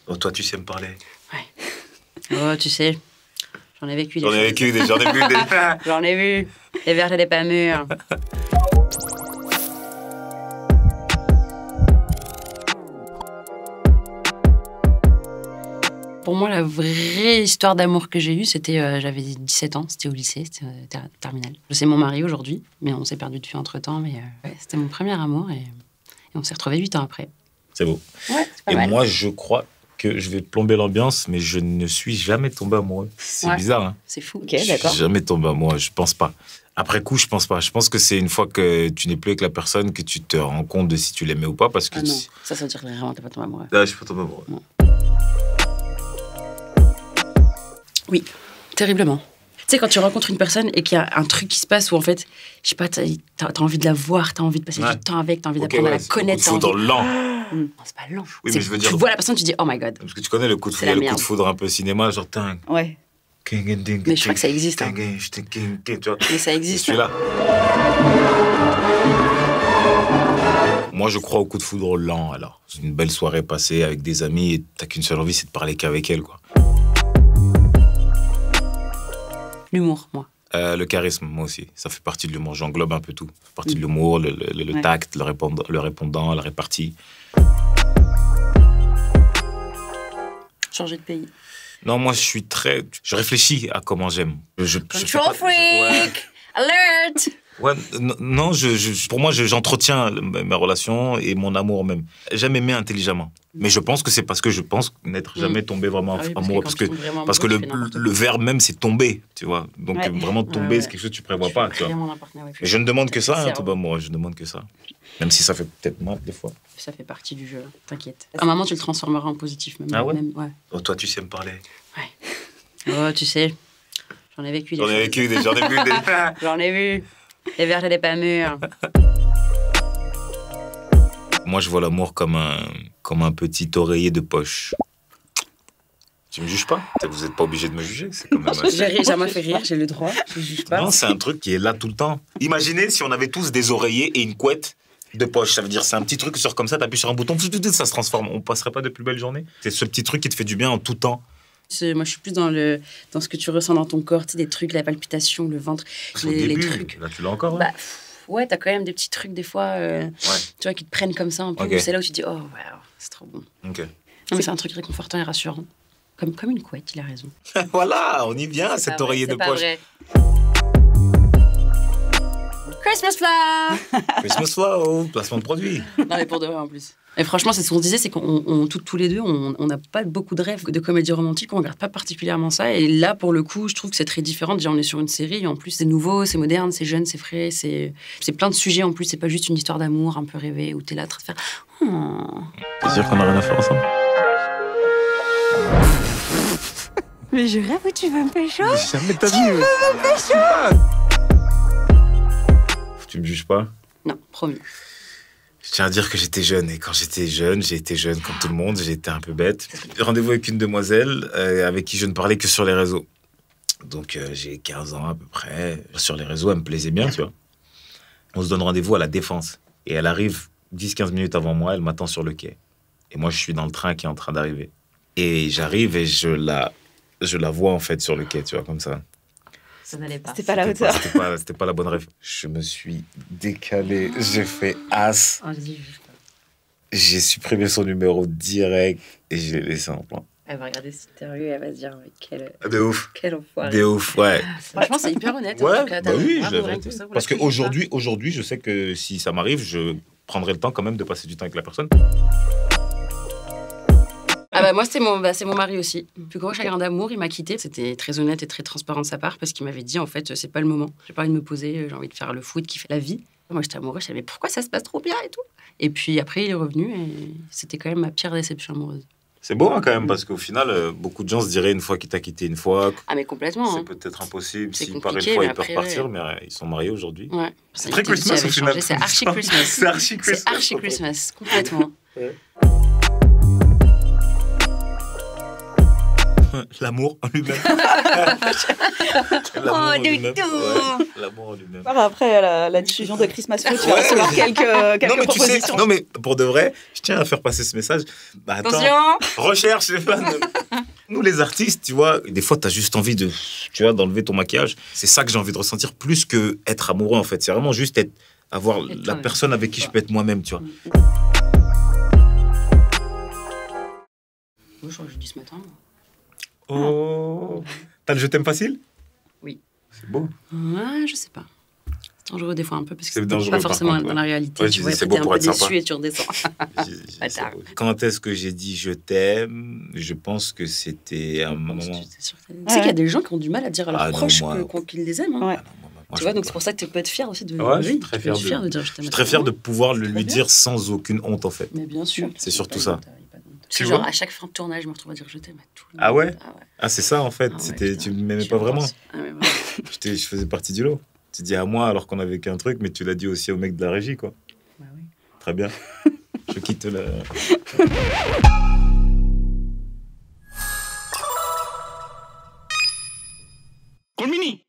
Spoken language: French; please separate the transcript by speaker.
Speaker 1: Oh, toi, tu sais me parler.
Speaker 2: Ouais. Oh, tu sais, j'en ai vécu des
Speaker 1: J'en ai vécu des... J'en ai vu des...
Speaker 2: J'en ai vu. Les verges et les pas mûrs. Pour moi, la vraie histoire d'amour que j'ai eue, c'était, j'avais 17 ans, c'était au lycée, c'était terminale. C'est mon mari aujourd'hui, mais on s'est perdu de vue entre-temps. Mais ouais, c'était mon premier amour et on s'est retrouvés 8 ans après.
Speaker 1: C'est beau.
Speaker 2: Ouais, c'est pas
Speaker 1: et
Speaker 2: mal.
Speaker 1: moi, je crois que je vais plomber l'ambiance, mais je ne suis jamais tombé amoureux. C'est bizarre, hein.
Speaker 2: C'est fou.
Speaker 3: Ok, d'accord.
Speaker 1: Je suis jamais tombé amoureux, je pense pas. Après coup, je pense pas. Je pense que c'est une fois que tu n'es plus avec la personne que tu te rends compte de si tu l'aimais ou pas, parce que...
Speaker 2: Ah non, ça veut dire vraiment que t'es pas tombé amoureux.
Speaker 1: Ah, je suis pas tombé amoureux.
Speaker 2: Non. Oui, terriblement. Tu sais, quand tu rencontres une personne et qu'il y a un truc qui se passe où, en fait, je sais pas, t'as envie de la voir, t'as envie de passer du temps avec, t'as envie d'apprendre à la connaître.
Speaker 1: C'est dans lent.
Speaker 2: Non, c'est pas lent.
Speaker 1: Oui, mais je veux dire...
Speaker 2: Tu vois la personne, tu dis « Oh my God ».
Speaker 1: Parce que tu connais le coup de
Speaker 2: C'est la
Speaker 1: foudre,
Speaker 2: merde.
Speaker 1: un peu cinéma, genre... Ting,
Speaker 3: Ouais.
Speaker 2: Mais je crois que ça existe. Hein.
Speaker 1: Tu vois.
Speaker 2: Mais ça existe.
Speaker 1: Je suis là. Moi, je crois au coup de foudre lent, alors. C'est une belle soirée passée avec des amis et t'as qu'une seule envie, c'est de parler qu'avec elle, quoi.
Speaker 2: L'humour, moi.
Speaker 1: Le charisme, moi aussi. Ça fait partie de l'humour. J'englobe un peu tout. Ça fait partie de l'humour, le tact, le répondant, la répartie.
Speaker 2: Changer de pays.
Speaker 1: Non, moi, je suis très... Je réfléchis à comment j'aime.
Speaker 2: Control freak! Alert!
Speaker 1: Ouais, non, pour moi, j'entretiens mes relations et mon amour même. J'aime aimer intelligemment. Mais je pense que c'est parce que je pense n'être jamais tombé vraiment amoureux. Parce que le verbe même, c'est tomber, tu vois. Donc, vraiment tomber, c'est quelque chose que tu prévois pas, tu vois. Et je ne demande que ça, tomber amoureux. Je ne demande que ça. Même si ça fait peut-être mal, des fois.
Speaker 2: Ça fait partie du jeu, t'inquiète. À un moment, tu le transformeras en positif, même.
Speaker 1: Ah ouais?
Speaker 2: Ouais.
Speaker 1: Oh, toi, tu sais me parler.
Speaker 2: Ouais. Oh, tu sais, j'en ai vécu des
Speaker 1: J'en ai vécu des... J'en ai vu des...
Speaker 2: J'en ai vu. Les verges et les pas mûrs.
Speaker 1: Moi, je vois l'amour comme un petit oreiller de poche. Tu me juges pas? Vous n'êtes pas obligé de me juger. C'est quand même assez...
Speaker 2: Ça m'a fait rire, j'ai le droit. Je juge pas.
Speaker 1: Non, c'est un truc qui est là tout le temps. Imaginez si on avait tous des oreillers et une couette de poche. Ça veut dire c'est un petit truc que comme ça, t'appuies sur un bouton, ça se transforme. On passerait pas de plus belles journées? C'est ce petit truc qui te fait du bien en tout temps.
Speaker 2: Moi, je suis plus dans ce que tu ressens dans ton corps, tu sais, des trucs, la palpitation, le ventre, les trucs.
Speaker 1: Là, tu l'as encore,
Speaker 2: bah, ouais, t'as quand même des petits trucs, des fois, tu vois, qui te prennent comme ça un peu. Okay. C'est là où tu te dis, oh, wow, c'est trop bon.
Speaker 1: Okay.
Speaker 2: Non, mais c'est un truc réconfortant et rassurant. Comme une couette, il a raison.
Speaker 1: Voilà, on y vient, cet oreiller de poche.
Speaker 2: Vrai. Christmas flow.
Speaker 1: Christmas flow, placement de produit.
Speaker 2: Non, mais pour de vrai, en plus. Et franchement, c'est ce qu'on disait, c'est qu'on tous les deux, on n'a pas beaucoup de rêves de comédie romantique, on regarde pas particulièrement ça. Et là, pour le coup, je trouve que c'est très différent. Déjà, on est sur une série, et en plus, c'est nouveau, c'est moderne, c'est jeune, c'est frais, c'est plein de sujets en plus. C'est pas juste une histoire d'amour un peu rêvée où t'es là en train de faire. Oh.
Speaker 1: C'est sûr qu'on a rien à faire ensemble.
Speaker 3: Mais je rêve où tu veux me pécho.
Speaker 1: Jamais t'as vu.
Speaker 3: Tu veux me pécho.
Speaker 1: Tu me juges pas?
Speaker 2: Non, promis.
Speaker 1: Je tiens à dire que j'étais jeune. Et quand j'étais jeune, j'ai été jeune comme tout le monde. J'ai été un peu bête. Rendez-vous avec une demoiselle avec qui je ne parlais que sur les réseaux. Donc, j'ai 15 ans à peu près. Sur les réseaux, elle me plaisait bien, tu vois. On se donne rendez-vous à La Défense. Et elle arrive 10-15 minutes avant moi. Elle m'attend sur le quai. Et moi, je suis dans le train qui est en train d'arriver. Et j'arrive et je la vois, en fait, sur le quai, tu vois, comme ça.
Speaker 2: Ça n'allait pas.
Speaker 3: C'était pas la hauteur.
Speaker 1: C'était pas la bonne rêve. Je me suis décalé, j'ai fait as.
Speaker 2: Oh,
Speaker 1: j'ai supprimé son numéro direct et je l'ai laissé en plan.
Speaker 2: Elle va regarder cette interview et elle va se dire quel enfoiré.
Speaker 1: De ouf, ouais.
Speaker 2: Franchement, c'est hyper honnête.
Speaker 1: Ouais,
Speaker 2: en tout cas,
Speaker 1: bah oui, je
Speaker 2: bravo,
Speaker 1: l'avais. Parce qu'aujourd'hui, je sais que si ça m'arrive, je prendrai le temps quand même de passer du temps avec la personne.
Speaker 2: Ah bah moi, c'est mon mari aussi. Le plus gros chagrin d'amour, il m'a quitté. C'était très honnête et très transparent de sa part parce qu'il m'avait dit, en fait, c'est pas le moment. J'ai pas envie de me poser, j'ai envie de faire le foot, kiffer la vie. Moi, j'étais amoureuse, je savais pourquoi ça se passe trop bien et tout. Et puis après, il est revenu et c'était quand même ma pire déception amoureuse.
Speaker 1: C'est beau hein, quand même, parce qu'au final, beaucoup de gens se diraient une fois qu'il t'a quitté une fois.
Speaker 2: Ah, mais complètement.
Speaker 1: C'est peut-être impossible. S'il part une
Speaker 2: compliqué,
Speaker 1: fois,
Speaker 2: mais
Speaker 1: il peut
Speaker 2: après,
Speaker 1: repartir, mais ils sont mariés aujourd'hui.
Speaker 2: Ouais.
Speaker 1: C'est très Christmas au final.
Speaker 2: C'est archi Christmas.
Speaker 1: C'est archi Christmas.
Speaker 2: C'est archi Christmas, complètement.
Speaker 1: Ouais. L'amour en lui-même.
Speaker 3: Oh, du
Speaker 1: lui-même.
Speaker 3: tout.
Speaker 1: Ouais, l'amour en lui-même.
Speaker 4: Après la diffusion de Christmas Food, tu vas recevoir quelques
Speaker 1: Non, mais tu sais,
Speaker 4: propositions.
Speaker 1: non, mais pour de vrai, je tiens à faire passer ce message. Bah, attends,
Speaker 2: Attention.
Speaker 1: recherche les fans. Nous, les artistes, tu vois, des fois, t'as juste envie de, tu vois, d'enlever ton maquillage. C'est ça que j'ai envie de ressentir plus que être amoureux, en fait. C'est vraiment juste avoir
Speaker 2: Être
Speaker 1: la
Speaker 2: toi-même.
Speaker 1: personne avec qui je peux être moi-même, tu vois.
Speaker 2: Moi, je crois que j'ai dit ce matin.
Speaker 1: Oh. T'as le je t'aime facile?
Speaker 2: Oui.
Speaker 1: C'est beau.
Speaker 2: Ouais, je sais pas. C'est dangereux des fois un peu parce que
Speaker 1: C'est
Speaker 2: c'est
Speaker 1: dangereux,
Speaker 2: pas
Speaker 1: par
Speaker 2: forcément
Speaker 1: contre,
Speaker 2: dans
Speaker 1: ouais.
Speaker 2: la réalité.
Speaker 1: Ouais,
Speaker 2: Tu
Speaker 1: je
Speaker 2: vois,
Speaker 1: dis, c'est
Speaker 2: après, t'es
Speaker 1: beau
Speaker 2: un
Speaker 1: pour
Speaker 2: peu
Speaker 1: être sympa.
Speaker 2: déçu et tu redescends. Bâtard.
Speaker 1: Quand est-ce que j'ai dit je t'aime? Je pense que c'était un moment.
Speaker 2: Tu sais qu'il y a des gens qui ont du mal à dire à leurs
Speaker 1: Ah non,
Speaker 2: proches
Speaker 1: moi-
Speaker 2: qu'ils les aiment. Hein.
Speaker 4: Ouais.
Speaker 1: Ah non, moi,
Speaker 2: Tu
Speaker 1: je
Speaker 2: vois,
Speaker 1: peux
Speaker 2: donc
Speaker 1: pas.
Speaker 2: c'est pour ça que tu peux être fier aussi de.
Speaker 1: Ouais, je suis
Speaker 2: oui,
Speaker 1: très
Speaker 2: tu peux être
Speaker 1: fier
Speaker 2: fier
Speaker 1: de-
Speaker 2: de dire je
Speaker 1: Je
Speaker 2: t'aime.
Speaker 1: suis très fier de pouvoir le lui
Speaker 2: bien.
Speaker 1: dire sans aucune honte, en fait.
Speaker 2: Mais bien sûr.
Speaker 1: C'est surtout ça.
Speaker 2: Parce
Speaker 1: Tu
Speaker 2: que genre,
Speaker 1: vois
Speaker 2: à chaque fin de tournage, je me retrouve à dire je t'aime à tout le
Speaker 1: Ah
Speaker 2: monde.
Speaker 1: ouais Ah, c'est ça, en fait.
Speaker 2: Ah ouais,
Speaker 1: C'était,
Speaker 2: putain.
Speaker 1: tu ne m'aimais
Speaker 2: Je
Speaker 1: pas
Speaker 2: suis
Speaker 1: vraiment.
Speaker 2: intense. Ah ouais, vraiment.
Speaker 1: Je faisais partie du lot. Tu dis à moi alors qu'on avait qu'un truc, mais tu l'as dit aussi au mec de la régie, quoi.
Speaker 2: Bah oui.
Speaker 1: Très bien. Je quitte la.
Speaker 5: Colmini.